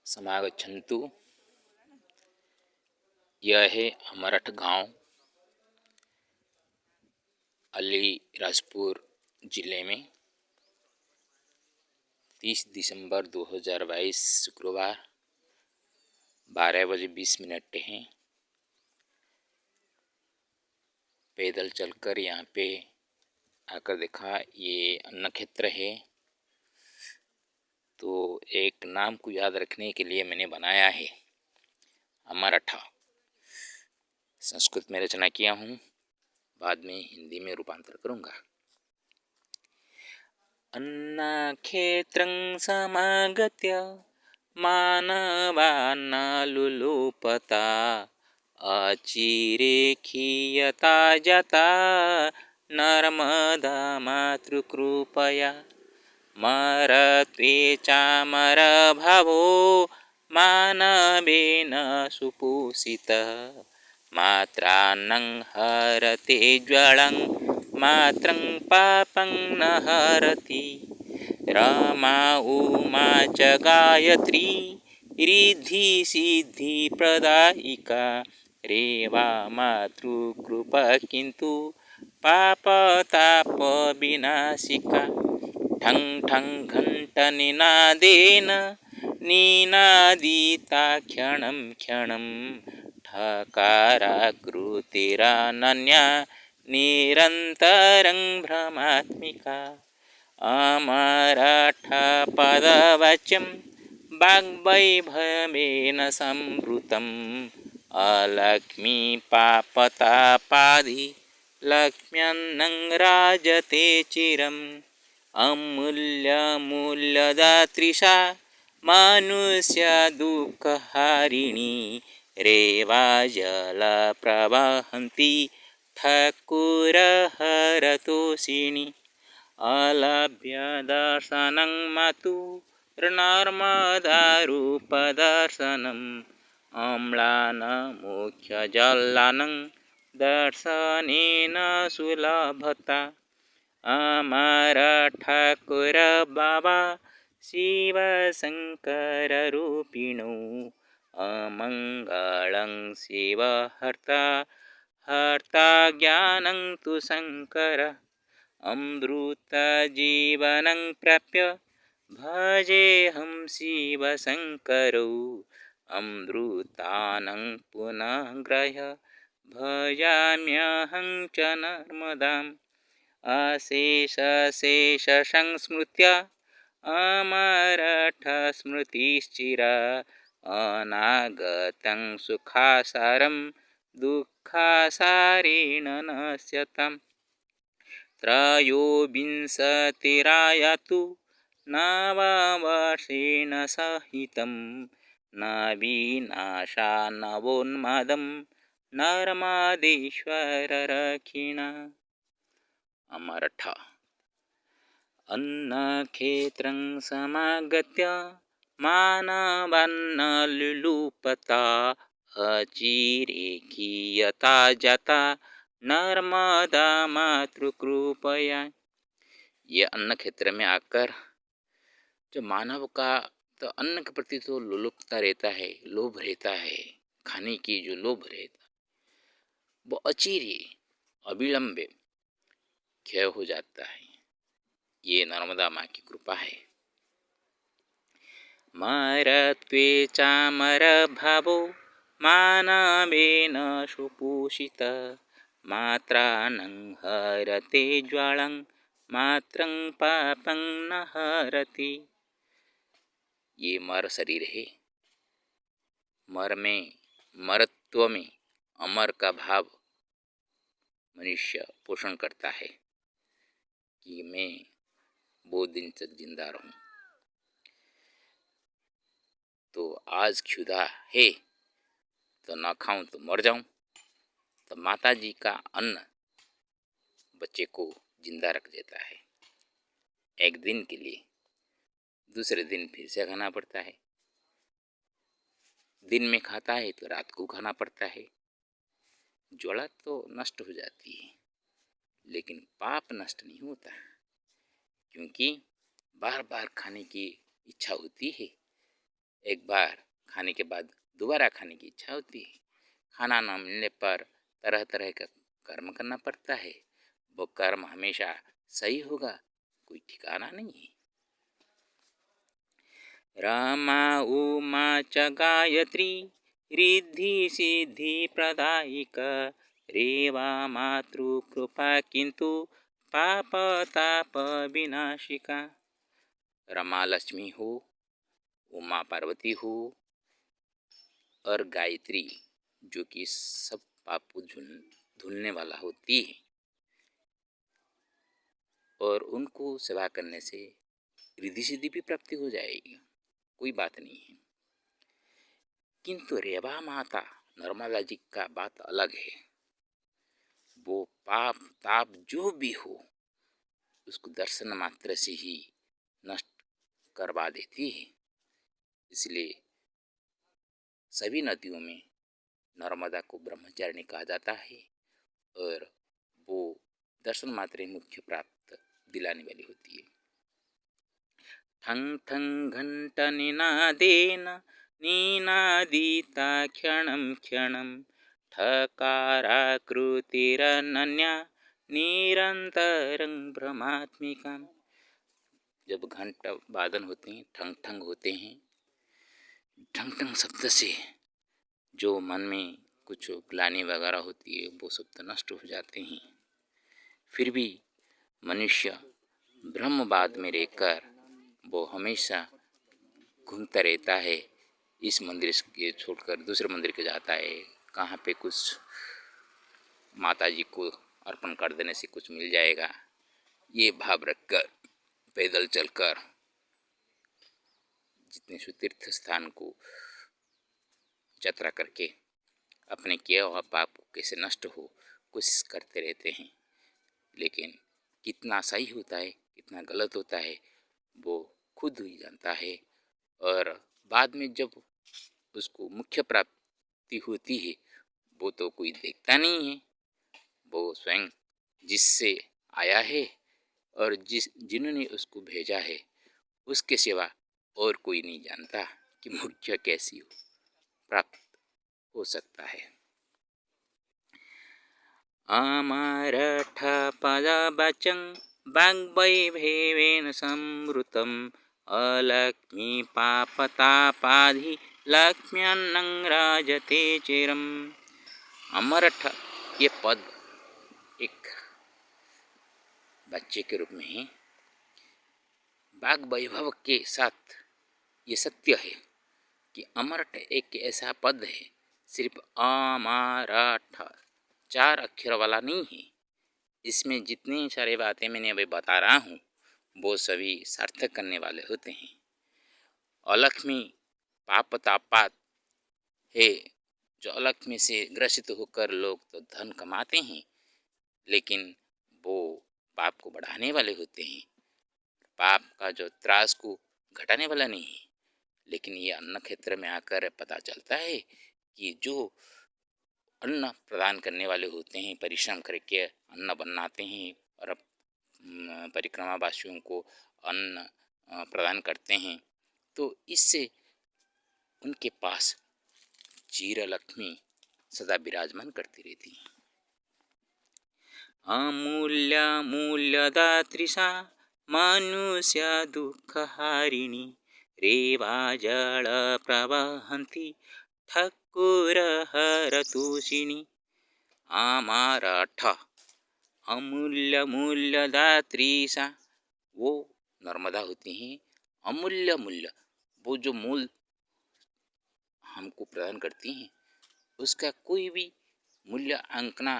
समागच्छन्तु। यह है अमरठ गांव, अलीराजपुर जिले में। 30 दिसंबर 2022 शुक्रवार 12 बजे 20 मिनट हैं। पैदल चलकर यहाँ पे आकर देखा, ये अन्न क्षेत्र है। तो एक नाम को याद रखने के लिए मैंने बनाया है अमरठा। संस्कृत में रचना किया हूँ, बाद में हिंदी में रूपांतर करूँगा। अन्नक्षेत्रं समागत्य मानवान्नालुलोपता अचिरे खीयता जाता नर्मदा मातृकृपया मरत्वे चामरभावो मानवेन सुपोषितः मात्रान्नं हरते ज्वलं मात्रं पापं न हरति रमा उमा च गायत्री रिद्धि सिद्धि प्रदायिका रेवा मातृकृपा किन्तु पापताप विनाशिका ठं ठं घण्टनिनादेन निनादिता क्षणं क्षणं ठकाराकृतिरनन्या निरन्तरं भ्रमात्मिका अमरठपदवाच्यं वाग्वैभवेन संवृतम् अलक्ष्मीपापतापादि लक्ष्म्यन्नं राजते चिरम् अमूल्यमूल्यदातृषा मनुष्यदुःखहारिणी रेवा जलप्रवहन्ती ठाकुरहरतोषिणी अलभ्यदर्शनं मातुर्नर्मदारूपदर्शनम् अम्लानमुख्यजलानं दर्शनेन सुलभता अमरठाकुर बाबा शिवशङ्कररूपिणौ अमङ्गलं शिवहर्ता हर्ता ज्ञानं तु शङ्कर अमृतजीवनं प्राप्य भजेऽहं शिवशङ्करौ अमृतानं पुनः ग्रह्य भजाम्यहं च नर्मदाम् अशेषशेषसंस्मृत्य अमरठस्मृतिश्चिरा अनागतं सुखासारं दुःखासारेण नश्यताम् त्रयोविंशतिरायातु नववर्षेण सहितं न विनाशा नवोन्मादं नर्मदेश्वररक्षिणा। अमरठा अन्नक्षेत्रं समागत्य मानवान्नालुलोपता अचिरे खीयता जाता नर्मदा मातृकृपया। ये अन्न क्षेत्र में आकर जो मानव का तो अन्न के प्रति तो लोलुपता रहता है, लोभ रहता है, खाने की जो लोभ रहता वो अचिरे अविलंबे क्षय हो जाता है। ये नर्मदा माँ की कृपा है। मरत्वे चामर भावो मानवेन सुपोषितः मात्रानं हरते ज्वालं मात्रं पापं न हरति। ये मर शरीर है। मरत्व में अमर का भाव मनुष्य पोषण करता है कि मैं बहुत दिन तक जिंदा रहूं। तो आज क्षुधा है तो ना खाऊं तो मर जाऊं। तो माता जी का अन्न बच्चे को जिंदा रख देता है। एक दिन के लिए, दूसरे दिन फिर से खाना पड़ता है। दिन में खाता है तो रात को खाना पड़ता है। ज्वाला तो नष्ट हो जाती है, लेकिन पाप नष्ट नहीं होता, क्योंकि बार बार खाने की इच्छा होती है। एक बार खाने के बाद दोबारा खाने की इच्छा होती है। खाना न मिलने पर तरह तरह का कर्म करना पड़ता है। वो कर्म हमेशा सही होगा, कोई ठिकाना नहीं है। रमा उमा च गायत्री रिद्धि सिद्धि प्रदायिका रेवा मातृकृपा किंतु पाप ताप विनाशिका। रमा लक्ष्मी हो, उमा पार्वती हो और गायत्री जो कि सब पाप को धुलने वाला होती है, और उनको सेवा करने से रिद्धि सिद्धि भी प्राप्ति हो जाएगी, कोई बात नहीं है। किंतु रेवा माता नर्मदा जी का बात अलग है। वो पाप ताप जो भी हो उसको दर्शन मात्र से ही नष्ट करवा देती है। इसलिए सभी नदियों में नर्मदा को ब्रह्मचारिणी कहा जाता है, और वो दर्शन मात्र ही मुख्य प्राप्त दिलाने वाली होती है। ठंग ठंग घंट निनादेन निनादिता क्षणं क्षणं ठकाराकृतिरनन्या निरंतरं भ्रमात्मिका। जब घंट वादन होते हैं, ठंग ठंग होते हैं, ठंग ठंग शब्द से जो मन में कुछ ग्लानि वगैरह होती है वो सब तो नष्ट हो जाते हैं। फिर भी मनुष्य ब्रह्मवाद में रहकर वो हमेशा घूमता रहता है। इस मंदिर के छोड़कर दूसरे मंदिर के जाता है, कहाँ पे कुछ माता जी को अर्पण कर देने से कुछ मिल जाएगा, ये भाव रखकर पैदल चलकर जितने सुतीर्थ स्थान को यात्रा करके अपने किया हुआ पाप कैसे नष्ट हो कोशिश करते रहते हैं। लेकिन कितना सही होता है कितना गलत होता है वो खुद ही जानता है, और बाद में जब उसको मुख्य प्राप्ति होती है वो तो कोई देखता नहीं है। वो स्वयं जिससे आया है और जिन्होंने उसको भेजा है उसके सिवा और कोई नहीं जानता कि मुख्य कैसी हो प्राप्त हो सकता है। अमरठ पदवचं वाग्वैभवेन संवृतम् अलक्ष्मी पापतापाधि लक्ष्म्यन्नं राजते चिरम्। अमरठ ये पद एक बच्चे के रूप में है। वाग वैभव के साथ ये सत्य है कि अमरठ एक ऐसा पद है, सिर्फ अमरठ 4 अक्षर वाला नहीं है। इसमें जितनी सारी बातें मैंने अभी बता रहा हूँ वो सभी सार्थक करने वाले होते हैं। अलक्ष्मी पाप तापात है, जो अलक्ष्मी से ग्रसित होकर लोग तो धन कमाते हैं, लेकिन वो पाप को बढ़ाने वाले होते हैं। पाप का जो त्रास को घटाने वाला नहीं है। लेकिन ये अन्न क्षेत्र में आकर पता चलता है कि जो अन्न प्रदान करने वाले होते हैं, परिश्रम करके अन्न बनाते हैं और परिक्रमा वासियों को अन्न प्रदान करते हैं, तो इससे उनके पास चीर लक्ष्मी सदा विराजमान करती रहती है। अमूल्य मूल्यदात्री सा मनुष्य दुःखहारिणी रेवा जल प्रवहन्ति ठक्कुर हरतोषिणी। अमरठ अमूल्य मूल्यदात्री सा, वो नर्मदा होती हैं। अमूल्य मूल्य, वो जो मूल हमको प्रदान करती हैं उसका कोई भी मूल्य आंकना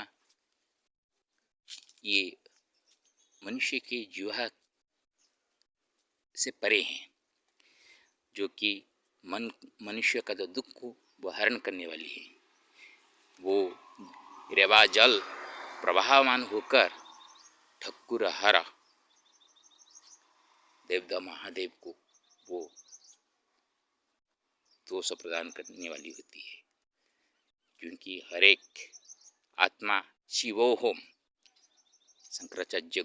ये मनुष्य के जीवा से परे हैं, जो कि मनुष्य का जो दुख को वो हरण करने वाली है। वो रेवा जल प्रवाहमान होकर ठक्कुर हर देवदा महादेव को वो दोष प्रदान करने वाली होती है, क्योंकि हर एक आत्मा शिवोहोम।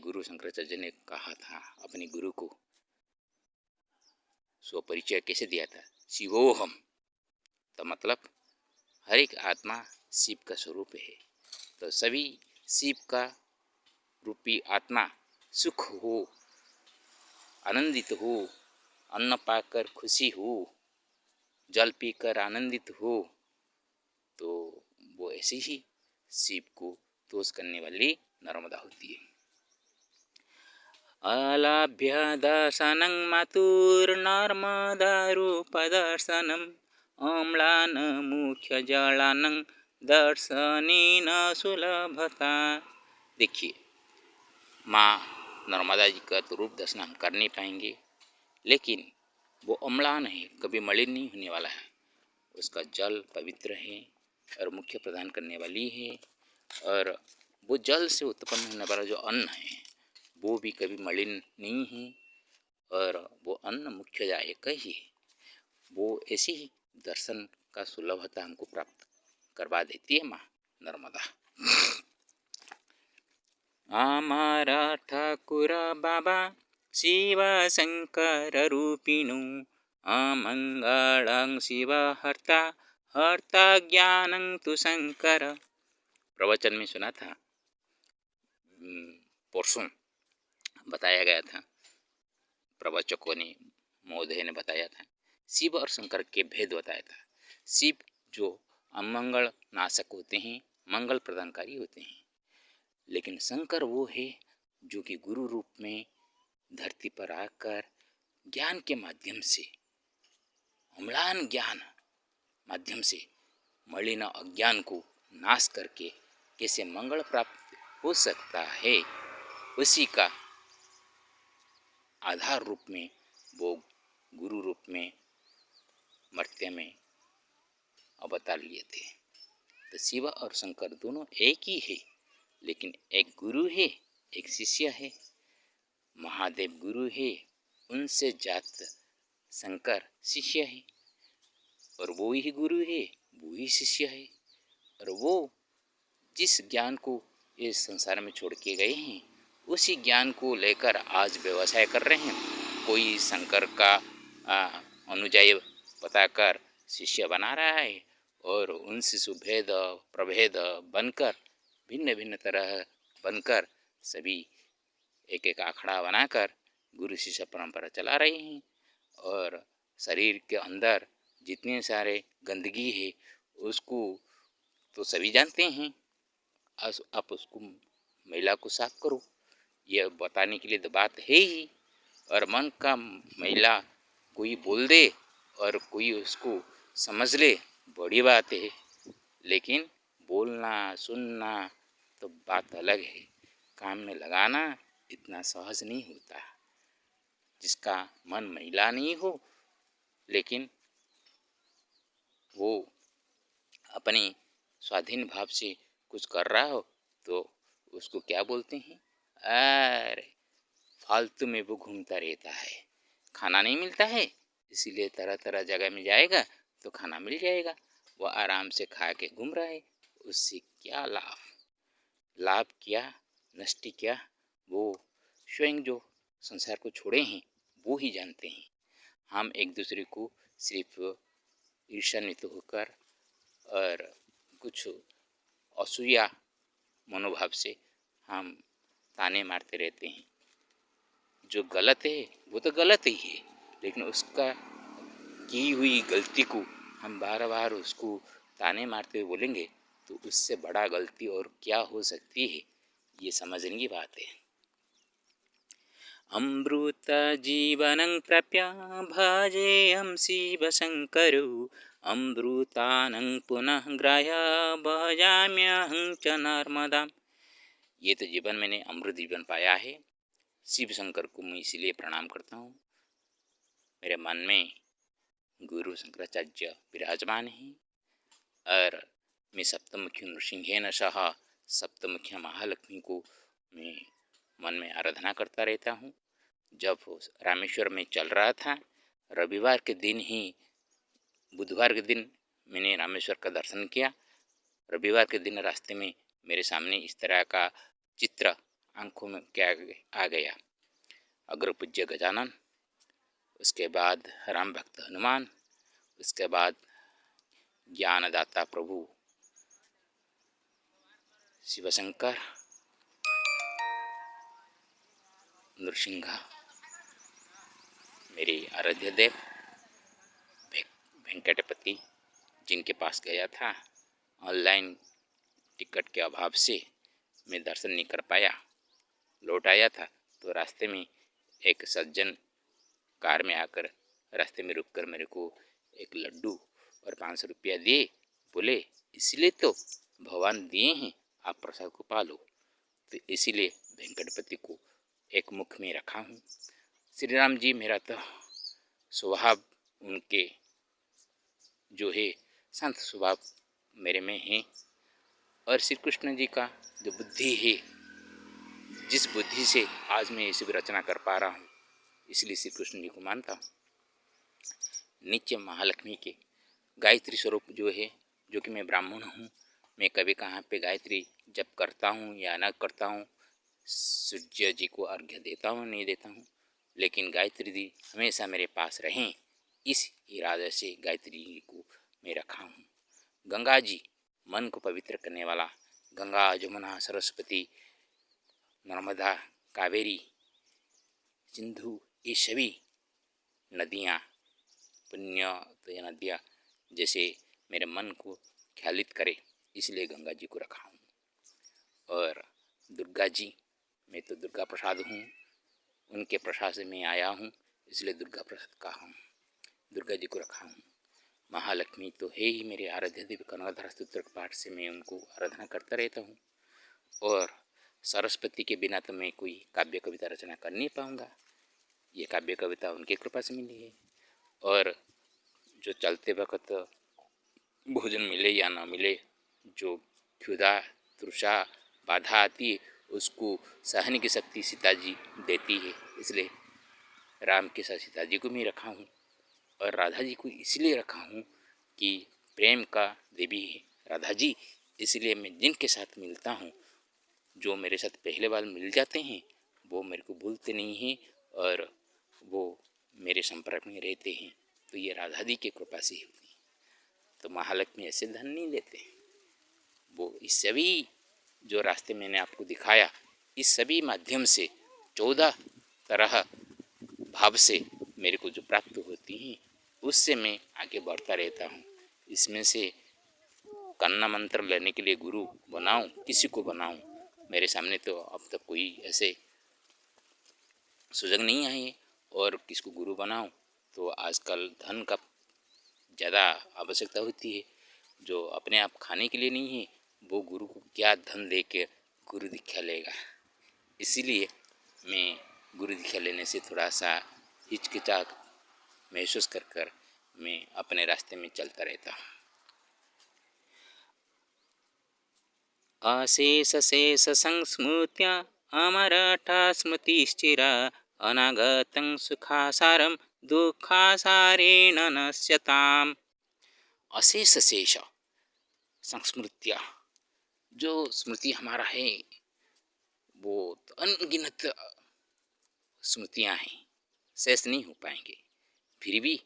गुरु शंकराचार्य ने कहा था अपने गुरु को, स्वपरिचय कैसे दिया था, शिवोहम। तो मतलब हर एक आत्मा शिव का स्वरूप है। तो सभी शिव का रूपी आत्मा सुख हो, आनंदित हो, अन्न पाकर खुशी हो, जल पीकर आनंदित हो, तो वो ऐसे ही शिव को तोष करने वाली नर्मदा होती है। आलाभ्य दर्शनं मातुर्नर्मदारूपदर्शनम् अम्लान मुख्य जलानं दर्शनेन सुलभता। देखिए, माँ नर्मदा जी का तो रूप दर्शन हम कर नहीं पाएंगे, लेकिन वो अम्लान है, कभी मलिन नहीं होने वाला है। उसका जल पवित्र है और मुख्य प्रदान करने वाली है, और वो जल से उत्पन्न होने वाला जो अन्न है वो भी कभी मलिन नहीं है, और वो अन्न मुख्यदायक ही है। वो ऐसी ही दर्शन का सुलभता हमको प्राप्त करवा देती है माँ नर्मदा। हमारा ठाकुर बाबा शिव शंकर रूपिणु अमंगलं शिव हर्ता हर्ता ज्ञानं तु शंकर। प्रवचन में सुना था, परसों बताया गया था, प्रवचकों ने, महोदय ने बताया था, शिव और शंकर के भेद बताया था। शिव जो अमंगल नाशक होते हैं, मंगल प्रदानकारी होते हैं, लेकिन शंकर वो है जो कि गुरु रूप में धरती पर आकर ज्ञान के माध्यम से, अम्लान ज्ञान माध्यम से मलिन अज्ञान को नाश करके कैसे मंगल प्राप्त हो सकता है, उसी का आधार रूप में वो गुरु रूप में मर्त्य में अवतार लिए थे। तो शिव और शंकर दोनों एक ही है, लेकिन एक गुरु है, एक शिष्य है। महादेव गुरु है, उनसे जात शंकर शिष्य है, और वो ही गुरु है, वो ही शिष्य है। और वो जिस ज्ञान को इस संसार में छोड़ के गए हैं, उसी ज्ञान को लेकर आज व्यवसाय कर रहे हैं। कोई शंकर का अनुयायी बताकर शिष्य बना रहा है, और उनसे सुभेद प्रभेद बनकर, भिन्न भिन्न तरह बनकर, सभी एक एक आखड़ा बनाकर गुरु शिष्य परंपरा चला रहे हैं। और शरीर के अंदर जितने सारे गंदगी है उसको तो सभी जानते हैं, आप उसको, महिला को साफ करो, यह बताने के लिए तो बात है ही। और मन का महिला कोई बोल दे और कोई उसको समझ ले, बड़ी बात है, लेकिन बोलना सुनना तो बात अलग है, काम में लगाना इतना सहज नहीं होता। जिसका मन महिला नहीं हो, लेकिन वो अपने स्वाधीन भाव से कुछ कर रहा हो, तो उसको क्या बोलते हैं, अरे फालतू में वो घूमता रहता है, खाना नहीं मिलता है, इसीलिए तरह तरह जगह में जाएगा तो खाना मिल जाएगा, वो आराम से खा के घूम रहा है। उससे क्या लाभ, लाभ क्या, नष्टि क्या, वो स्वयं जो संसार को छोड़े हैं वो ही जानते हैं। हम एक दूसरे को सिर्फ ईर्ष्यान्वित होकर और कुछ असूया मनोभाव से हम ताने मारते रहते हैं। जो गलत है वो तो गलत ही है, लेकिन उसका की हुई गलती को हम बार बार उसको ताने मारते हुए बोलेंगे, तो उससे बड़ा गलती और क्या हो सकती है, ये समझने की बात है। अमृत जीवनं प्राप्य भजेऽहं शिव शंकरो अमृतानं पुनः ग्राह्य भजाम्यहं च नर्मदाम्। ये तो जीवन मैंने अमृत जीवन पाया है, शिव शंकर को मैं इसीलिए प्रणाम करता हूँ। मेरे मन में गुरु शंकराचार्य विराजमान हैं, और मैं सप्तमुखी नृसिंहेन सह सप्तमुखी महालक्ष्मी को मैं मन में आराधना करता रहता हूँ। जब रामेश्वर में चल रहा था, रविवार के दिन ही, बुधवार के दिन मैंने रामेश्वर का दर्शन किया। रविवार के दिन रास्ते में मेरे सामने इस तरह का चित्र आंखों में क्या आ गया, अग्र पूज्य गजानन उसके बाद राम भक्त हनुमान, उसके बाद ज्ञानदाता प्रभु शिवशंकर, नृसिंह, मेरे आराध्य देव वेंकटपति, जिनके पास गया था। ऑनलाइन टिकट के अभाव से मैं दर्शन नहीं कर पाया, लौट आया था। तो रास्ते में एक सज्जन कार में आकर रास्ते में रुककर मेरे को एक लड्डू और 500 रुपया दिए, बोले इसलिए तो भगवान दिए हैं, आप प्रसाद को पालो। तो इसीलिए वेंकटपति को एक मुख में रखा हूँ। श्री राम जी मेरा तो स्वभाव उनके जो है शांत स्वभाव मेरे में है, और श्री कृष्ण जी का जो बुद्धि है, जिस बुद्धि से आज मैं ये सब रचना कर पा रहा हूँ, इसलिए श्री कृष्ण जी को मानता हूँ। नित्य महालक्ष्मी के गायत्री स्वरूप जो है, जो कि मैं ब्राह्मण हूँ, मैं कभी कहाँ पे गायत्री जप करता हूँ या न करता हूँ, सूर्य जी को अर्घ्य देता हूँ नहीं देता हूँ, लेकिन गायत्री जी हमेशा मेरे पास रहें, इस इरादे से गायत्री जी को मैं रखा हूँ। गंगा जी मन को पवित्र करने वाला, गंगा जमुना सरस्वती नर्मदा कावेरी सिंधु, ये सभी नदियाँ पुण्य तो नदियाँ जैसे मेरे मन को ख्यालित करे, इसलिए गंगा जी को रखा हूँ। और दुर्गा जी, मैं तो दुर्गा प्रसाद हूँ, उनके प्रसाद से मैं आया हूँ, इसलिए दुर्गा प्रसाद कहा हूँ, दुर्गा जी को रखा हूँ। महालक्ष्मी तो है ही मेरे आराध्य देव, कनकधारा स्तोत्र पाठ से मैं उनको आराधना करता रहता हूँ। और सरस्वती के बिना तो मैं कोई काव्य कविता रचना कर नहीं पाऊँगा, ये काव्य कविता उनकी कृपा से मिली है। और जो चलते वक्त भोजन मिले या ना मिले, जो क्षुधा तृषा बाधा आती है, उसको सहने की शक्ति सीता जी देती है, इसलिए राम के साथ सीता जी को मैं रखा हूँ। और राधा जी को इसलिए रखा हूँ कि प्रेम का देवी है राधा जी, इसलिए मैं जिनके साथ मिलता हूँ, जो मेरे साथ पहले बार मिल जाते हैं, वो मेरे को भूलते नहीं हैं और वो मेरे संपर्क में रहते हैं। तो ये राधा जी की कृपा से होती है। तो महालक्ष्मी ऐसे धन नहीं देते, वो इस सभी जो रास्ते मैंने आपको दिखाया, इस सभी माध्यम से 14 तरह भाव से मेरे को जो प्राप्त होती हैं, उससे मैं आगे बढ़ता रहता हूँ। इसमें से कन्ना मंत्र लेने के लिए गुरु बनाऊँ, किसी को बनाऊँ, मेरे सामने तो अब तक कोई ऐसे सुजग नहीं आए। और किसको गुरु बनाऊँ, तो आजकल धन का ज़्यादा आवश्यकता होती है। जो अपने आप खाने के लिए नहीं है, वो गुरु को क्या धन दे के गुरु दीक्षा लेगा। इसीलिए मैं गुरु दीक्षा लेने से थोड़ा सा हिचकिचाहट महसूस कर मैं अपने रास्ते में चलता रहता हूँ। अशेष शेष संस्मृत्या अमरटा स्मृतिश्चिरा, अनागतं सुखासारं दुःखासारेण नश्यताम्। अशेष शेष संस्मृत्या, जो स्मृति हमारा है वो तो अनगिनत स्मृतियाँ हैं, शेष नहीं हो पाएंगे। फिर भी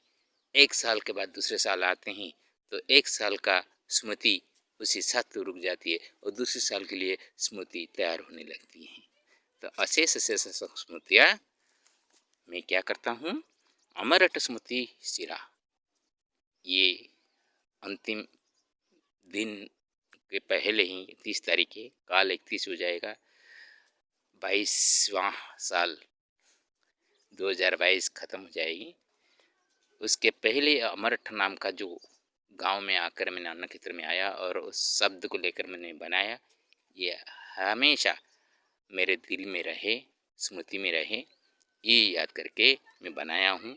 एक साल के बाद दूसरे साल आते हैं तो एक साल का स्मृति उसी साथ तो रुक जाती है और दूसरे साल के लिए स्मृति तैयार होने लगती है। तो अशेष शेष स्मृतियाँ मैं क्या करता हूँ, अमरट स्मृति सिरा, ये अंतिम दिन के पहले ही 30 तारीख है, काल 31 हो जाएगा, 22वां साल 2022 ख़त्म हो जाएगी। उसके पहले अमरठ नाम का जो गांव में आकर मैंने अन्न क्षेत्र में आया और उस शब्द को लेकर मैंने बनाया, ये हमेशा मेरे दिल में रहे, स्मृति में रहे, ये याद करके मैं बनाया हूँ।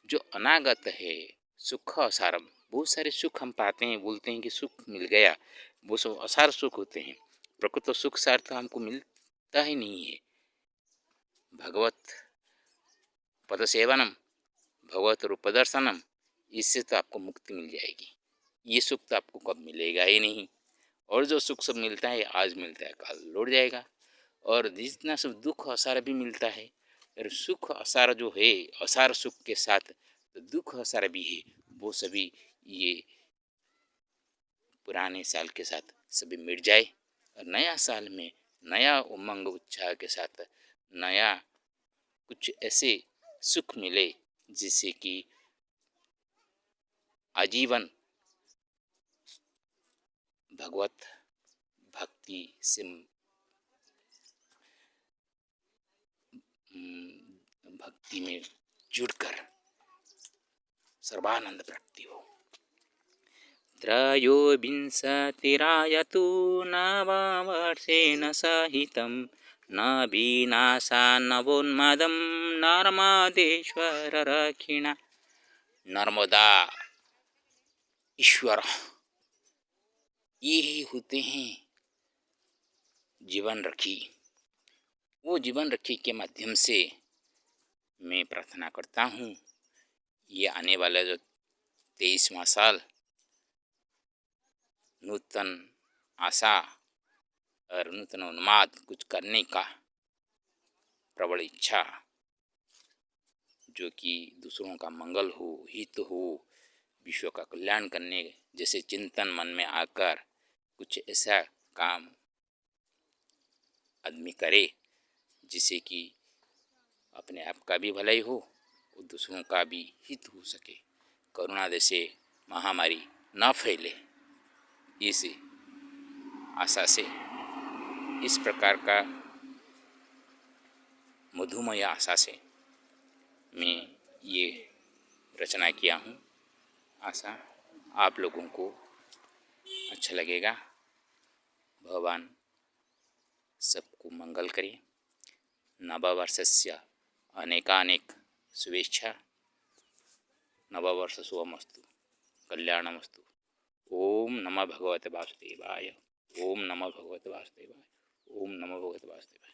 जो अनागत है सुख असारम, बहुत सारे सुख हम पाते हैं, बोलते हैं कि सुख मिल गया, वो सब असार सुख होते हैं। प्रकृत सुख सार तो हमको मिलता ही नहीं है। भगवत पद सेवनम, भगवत रूप दर्शनम, इससे तो आपको मुक्ति मिल जाएगी। ये सुख तो आपको कब मिलेगा ही नहीं। और जो सुख सब मिलता है आज मिलता है कल लौट जाएगा। और जितना सब दुख और सारा भी मिलता है और सुख असार जो है, असार सुख के साथ तो दुख असार भी है, वो सभी ये पुराने साल के साथ सभी मिट जाए और नया साल में नया उमंग उत्साह के साथ नया कुछ ऐसे सुख मिले जिससे कि आजीवन भगवत भक्ति से भक्ति में जुड़कर सर्वानंद प्राप्ति हो। त्रयोविंशतिरायतु नववर्षेण सहितं न विनाशा नवोन्मादं नर्मदेश्वर रक्षिणा। नर्मदा ईश्वर ये ही होते हैं जीवन रखी। वो जीवन रखी के माध्यम से मैं प्रार्थना करता हूँ ये आने वाला जो 23वां साल नूतन आशा और नूतन उन्माद कुछ करने का प्रबल इच्छा, जो कि दूसरों का मंगल हो, हित हो, विश्व का कल्याण करने जैसे चिंतन मन में आकर कुछ ऐसा काम आदमी करे जिससे कि अपने आप का भी भलाई हो और दूसरों का भी हित हो सके, कोरोना जैसे महामारी न फैले, इस आशा से इस प्रकार का मधुमय आशा से मैं ये रचना किया हूँ। आशा आप लोगों को अच्छा लगेगा। भगवान सबको मंगल करे। नववर्षस्य अनेकानेक शुभेच्छा। नववर्ष शुभमस्तु, कल्याणमस्तु। ओम नमः भगवते वासुदेवाय। ओम नमः भगवते वासुदेवाय। ओम नमः भगवते वासुदेवाय।